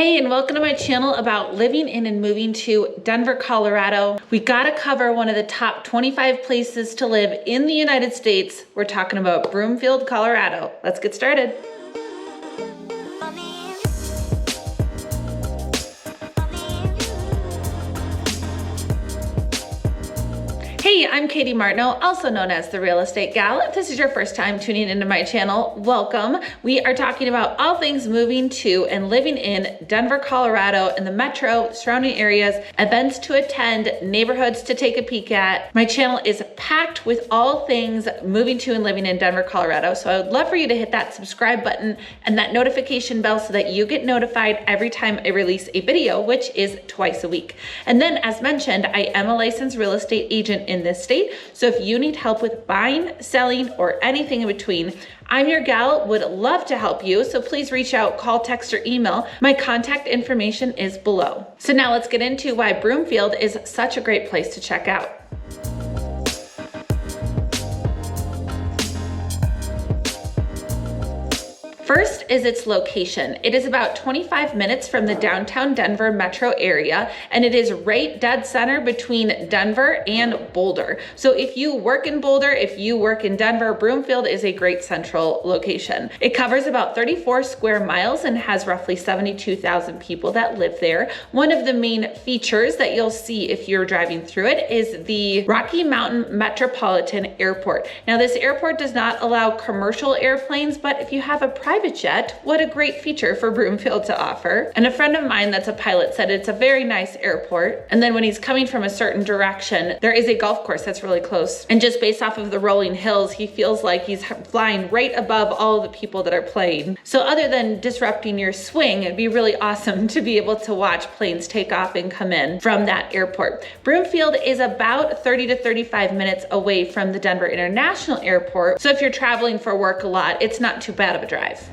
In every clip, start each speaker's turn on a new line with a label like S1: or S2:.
S1: Hey, and welcome to my channel about living in and moving to Denver, Colorado. We gotta cover one of the top 25 places to live in the United States. We're talking about Broomfield, Colorado. Let's get started. Hey, I'm Katie Martineau, also known as the Real Estate Gal. If this is your first time tuning into my channel, welcome. We are talking about all things moving to and living in Denver, Colorado, and the metro, surrounding areas, events to attend, neighborhoods to take a peek at. My channel is packed with all things moving to and living in Denver, Colorado. So I would love for you to hit that subscribe button and that notification bell so that you get notified every time I release a video, which is twice a week. And then, as mentioned, I am a licensed real estate agent in this state. So if you need help with buying, selling, or anything in between, I'm your gal, would love to help you. So please reach out, call, text, or email. My contact information is below. So now let's get into why Broomfield is such a great place to check out. First is its location. It is about 25 minutes from the downtown Denver metro area, and it is right dead center between Denver and Boulder. So if you work in Boulder, if you work in Denver, Broomfield is a great central location. It covers about 34 square miles and has roughly 72,000 people that live there. One of the main features that you'll see if you're driving through it is the Rocky Mountain Metropolitan Airport. Now, this airport does not allow commercial airplanes, but if you have a private jet, what a great feature for Broomfield to offer. And a friend of mine that's a pilot said it's a very nice airport. And then when he's coming from a certain direction, there is a golf course that's really close. And just based off of the rolling hills, he feels like he's flying right above all the people that are playing. So other than disrupting your swing, it'd be really awesome to be able to watch planes take off and come in from that airport. Broomfield is about 30 to 35 minutes away from the Denver International Airport. So if you're traveling for work a lot, it's not too bad of a drive.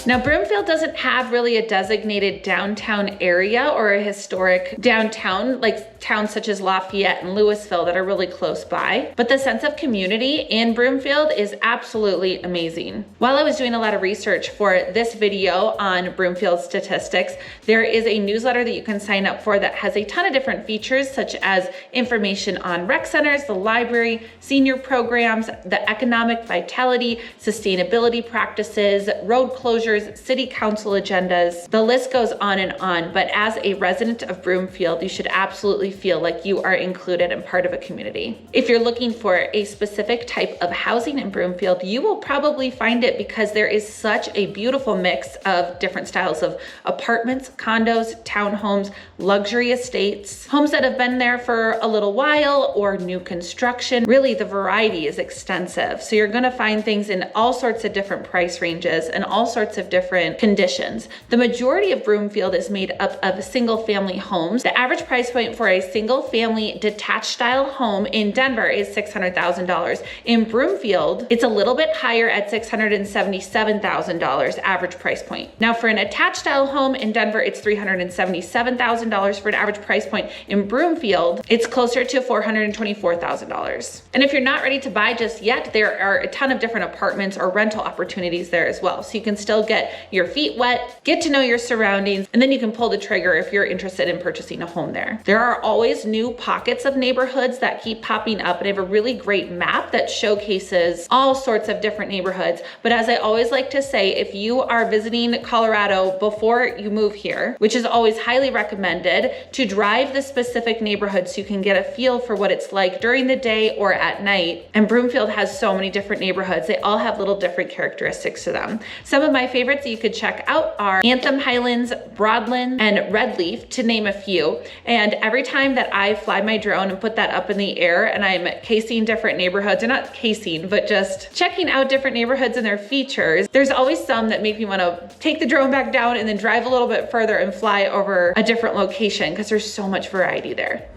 S1: Now, Broomfield doesn't have really a designated downtown area or a historic downtown, like towns such as Lafayette and Louisville that are really close by, but the sense of community in Broomfield is absolutely amazing. While I was doing a lot of research for this video on Broomfield statistics, there is a newsletter that you can sign up for that has a ton of different features, such as information on rec centers, the library, senior programs, the economic vitality, sustainability practices, road closures, city council agendas. The list goes on and on, but as a resident of Broomfield, you should absolutely feel like you are included and part of a community. If you're looking for a specific type of housing in Broomfield, you will probably find it because there is such a beautiful mix of different styles of apartments, condos, townhomes, luxury estates, homes that have been there for a little while, or new construction. Really, the variety is extensive. So you're gonna find things in all sorts of different price ranges and all sorts of different conditions. The majority of Broomfield is made up of single family homes. The average price point for a single family detached style home in Denver is $600,000. In Broomfield, it's a little bit higher at $677,000 average price point. Now, for an attached style home in Denver, it's $377,000. For an average price point in Broomfield, it's closer to $424,000. And if you're not ready to buy just yet, there are a ton of different apartments or rental opportunities there as well. So you can still get your feet wet, get to know your surroundings, and then you can pull the trigger if you're interested in purchasing a home there. There are always new pockets of neighborhoods that keep popping up, and I have a really great map that showcases all sorts of different neighborhoods. But as I always like to say, if you are visiting Colorado before you move here, which is always highly recommended, to drive the specific neighborhood so you can get a feel for what it's like during the day or at night. And Broomfield has so many different neighborhoods. They all have little different characteristics to them. Some of my favorites that you could check out are Anthem Highlands, Broadland, and Redleaf, to name a few. And every time that I fly my drone and put that up in the air and I'm casing different neighborhoods, or not casing, but just checking out different neighborhoods and their features, there's always some that make me want to take the drone back down and then drive a little bit further and fly over a different location because there's so much variety there.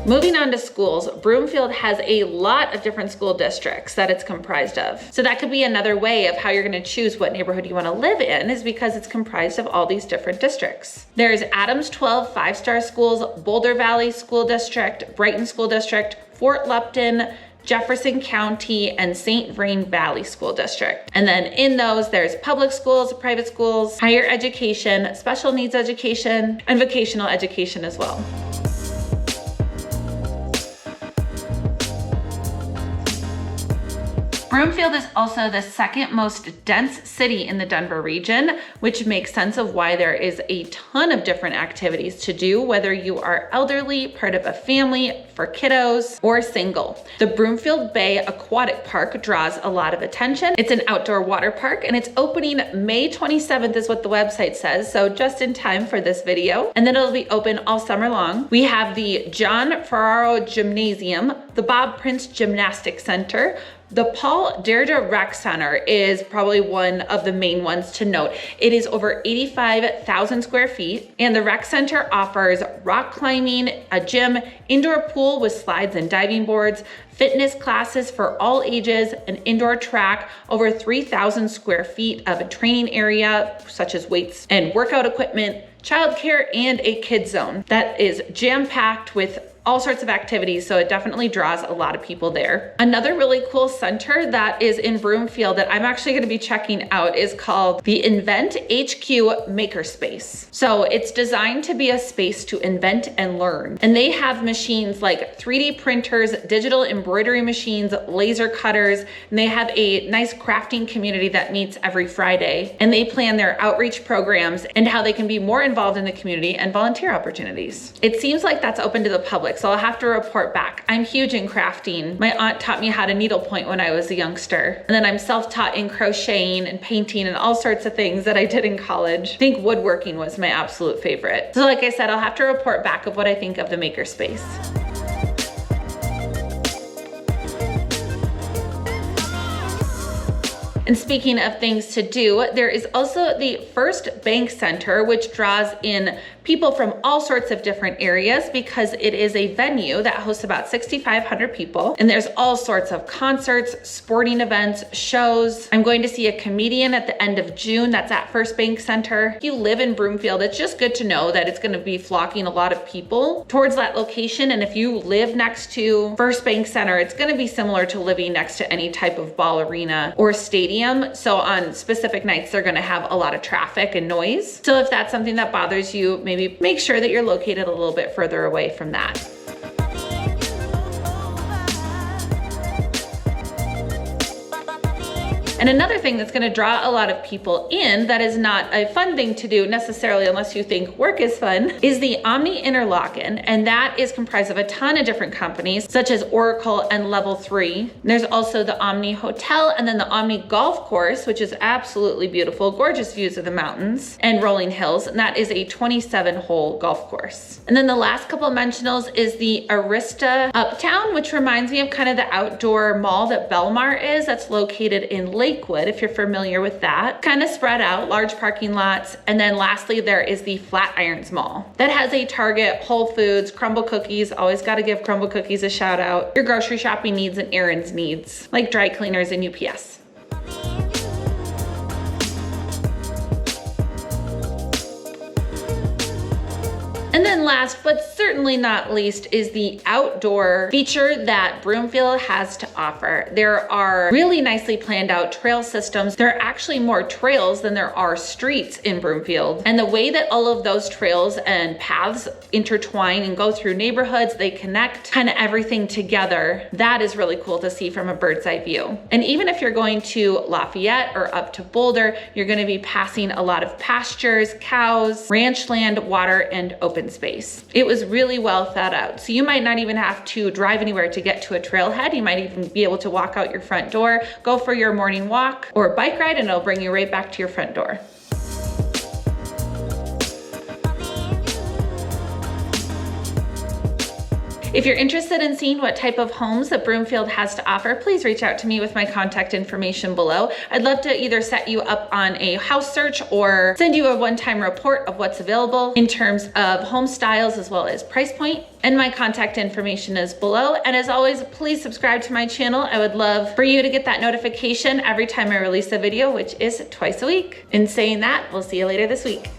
S1: Moving on to schools, Broomfield has a lot of different school districts that it's comprised of. So that could be another way of how you're going to choose what neighborhood you want to live in, is because it's comprised of all these different districts. There's Adams 12 5-star schools, Boulder Valley School District, Brighton School District, Fort Lupton, Jefferson County, and St. Vrain Valley School District. And then in those, there's public schools, private schools, higher education, special needs education, and vocational education as well. Broomfield is also the second most dense city in the Denver region, which makes sense of why there is a ton of different activities to do, whether you are elderly, part of a family, for kiddos, or single. The Broomfield Bay Aquatic Park draws a lot of attention. It's an outdoor water park, and it's opening May 27th is what the website says, so just in time for this video. And then it'll be open all summer long. We have the John Ferraro Gymnasium, the Bob Prince Gymnastic Center, the Paul Deirdre Rec Center is probably one of the main ones to note. It is over 85,000 square feet, and the rec center offers rock climbing, a gym, indoor pool with slides and diving boards, fitness classes for all ages, an indoor track, over 3,000 square feet of a training area, such as weights and workout equipment, childcare, and a kids zone that is jam-packed with all sorts of activities, so it definitely draws a lot of people there. Another really cool center that is in Broomfield that I'm actually gonna be checking out is called the Invent HQ Makerspace. So it's designed to be a space to invent and learn. And they have machines like 3D printers, digital embroidery machines, laser cutters, and they have a nice crafting community that meets every Friday. And they plan their outreach programs and how they can be more involved in the community and volunteer opportunities. It seems like that's open to the public, so I'll have to report back. I'm huge in crafting. My aunt taught me how to needlepoint when I was a youngster. And then I'm self-taught in crocheting and painting and all sorts of things that I did in college. I think woodworking was my absolute favorite. So like I said, I'll have to report back of what I think of the makerspace. And speaking of things to do, there is also the First Bank Center, which draws in people from all sorts of different areas because it is a venue that hosts about 6,500 people. And there's all sorts of concerts, sporting events, shows. I'm going to see a comedian at the end of June that's at First Bank Center. If you live in Broomfield, it's just good to know that it's gonna be flocking a lot of people towards that location. And if you live next to First Bank Center, it's gonna be similar to living next to any type of ball arena or stadium. So on specific nights, they're gonna have a lot of traffic and noise. So if that's something that bothers you, maybe make sure that you're located a little bit further away from that. And another thing that's gonna draw a lot of people in that is not a fun thing to do necessarily unless you think work is fun, is the Omni Interlochen. And that is comprised of a ton of different companies such as Oracle and Level 3. There's also the Omni Hotel and then the Omni Golf Course, which is absolutely beautiful, gorgeous views of the mountains and rolling hills. And that is a 27-hole golf course. And then the last couple of mentionals is the Arista Uptown, which reminds me of kind of the outdoor mall that Belmar is, that's located in Lakewood, if you're familiar with that. Kind of spread out, large parking lots. And then lastly, there is the Flatirons Mall that has a Target, Whole Foods, Crumble Cookies. Always got to give Crumble Cookies a shout out. Your grocery shopping needs and errands needs, like dry cleaners and UPS. And then last, but certainly not least, is the outdoor feature that Broomfield has to offer. There are really nicely planned out trail systems. There are actually more trails than there are streets in Broomfield. And the way that all of those trails and paths intertwine and go through neighborhoods, they connect kind of everything together. That is really cool to see from a bird's eye view. And even if you're going to Lafayette or up to Boulder, you're going to be passing a lot of pastures, cows, ranch land, water, and open space. It was really well thought out. So you might not even have to drive anywhere to get to a trailhead. You might even be able to walk out your front door, go for your morning walk or bike ride, and it'll bring you right back to your front door. If you're interested in seeing what type of homes that Broomfield has to offer, please reach out to me with my contact information below. I'd love to either set you up on a house search or send you a one-time report of what's available in terms of home styles as well as price point. And my contact information is below. And as always, please subscribe to my channel. I would love for you to get that notification every time I release a video, which is twice a week. In saying that, we'll see you later this week.